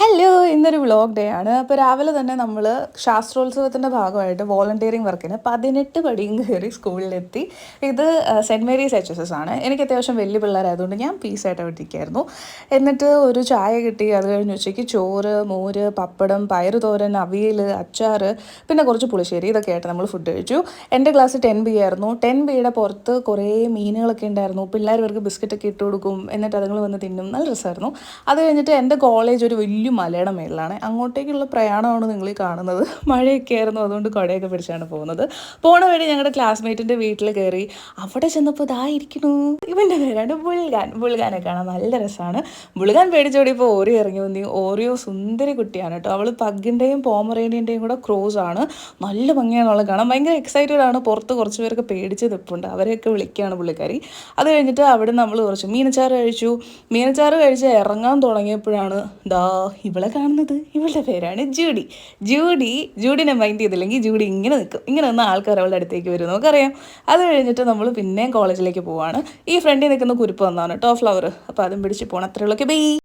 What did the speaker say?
Hello, ഇന്നൊരു vlog day ആണ്. അപ്പോൾ രാവിലെ തന്നെ നമ്മൾ ശാസ്ത്രോത്സവത്തിൻ്റെ ഭാഗമായിട്ട് വോളണ്ടിയറിങ് വർക്കിന് 18 പടിയും കയറി സ്കൂളിലെത്തി. ഇത് സെൻറ്റ് മേരീസ് HSS ആണ്. എനിക്ക് അത്യാവശ്യം വലിയ പിള്ളേരായതുകൊണ്ട് ഞാൻ പീസായിട്ട് അവിടെ ഇരിക്കുകയായിരുന്നു. എന്നിട്ട് ഒരു ചായ കിട്ടി. അത് കഴിഞ്ഞ് ഉച്ചയ്ക്ക് ചോറ്, മോര്, പപ്പടം, പയറുതോരൻ, അവിയൽ, അച്ചാർ, പിന്നെ കുറച്ച് പുളിശ്ശേരി, ഇതൊക്കെ ആയിട്ട് നമ്മൾ ഫുഡ് കഴിച്ചു. എൻ്റെ ക്ലാസ് 10B ആയിരുന്നു. 10Bയുടെ പുറത്ത് കുറേ മീനുകളൊക്കെ ഉണ്ടായിരുന്നു. പിള്ളേർ ഇവർക്ക് ബിസ്ക്കറ്റൊക്കെ ഇട്ട് കൊടുക്കും, എന്നിട്ട് അതുങ്ങൾ വന്ന് തിന്നും. നല്ല രസമായിരുന്നു. അത് കഴിഞ്ഞിട്ട് എൻ്റെ കോളേജ് ഒരു വലിയ മലയുടെ മേളിലാണ്. അങ്ങോട്ടേക്കുള്ള പ്രയാണമാണ് നിങ്ങൾ ഈ കാണുന്നത്. മഴയൊക്കെ ആയിരുന്നു, അതുകൊണ്ട് കുടയൊക്കെ പിടിച്ചാണ് പോകുന്നത്. പോണ വഴി ഞങ്ങളുടെ ക്ലാസ്മേറ്റിൻ്റെ വീട്ടിൽ കയറി. അവിടെ ചെന്നപ്പോൾ ഇതായിരിക്കണു ഇവൻ്റെ പേരാണ് ബുൾഗാൻ. ബുൾഗാനെ കാണാൻ നല്ല രസമാണ്. ബുൾഗാൻ പേടിച്ചോടിയപ്പോൾ ഓറിയോ ഇറങ്ങി വന്നു. ഓറിയോ സുന്ദരി കുട്ടിയാണ് കേട്ടോ. അവൾ പഗ്ഗിൻ്റെയും പോമറേനിയൻ്റെയും കൂടെ ക്രോസ് ആണ്. നല്ല ഭംഗിയാണുള്ളത് കാണാൻ. ഭയങ്കര എക്സൈറ്റഡ് ആണ്. പുറത്ത് കുറച്ച് പേരൊക്കെ പേടിച്ച് നിൽപ്പുണ്ട്. അവരെയൊക്കെ വിളിക്കുകയാണ് പുള്ളിക്കാരി. അത് കഴിഞ്ഞിട്ട് അവിടെ നമ്മൾ കുറച്ച് മീനച്ചാറ് കഴിച്ചു. മീനച്ചാറ് കഴിച്ച് ഇറങ്ങാൻ തുടങ്ങിയപ്പോഴാണ് ഇവളെ കാണുന്നത്. ഇവളുടെ പേരാണ് ജൂഡി. ജൂഡിനെ മൈൻഡ് ചെയ്തില്ലെങ്കിൽ ജൂഡി ഇങ്ങനെ നിൽക്കും. ഇങ്ങനെ നിന്ന് ആൾക്കാർ അവളുടെ അടുത്തേക്ക് വരും, നമുക്കറിയാം. അത് കഴിഞ്ഞിട്ട് നമ്മൾ പിന്നെയും കോളേജിലേക്ക് പോവാണ്. ഈ ഫ്രണ്ടിൽ നിൽക്കുന്ന കുരുപ്പ് വന്നതാണ് കേട്ടോ, ഫ്ലവർ. അപ്പോൾ അതും പിടിച്ച് പോകണം. അത്രയുള്ളൊക്കെ ബൈ.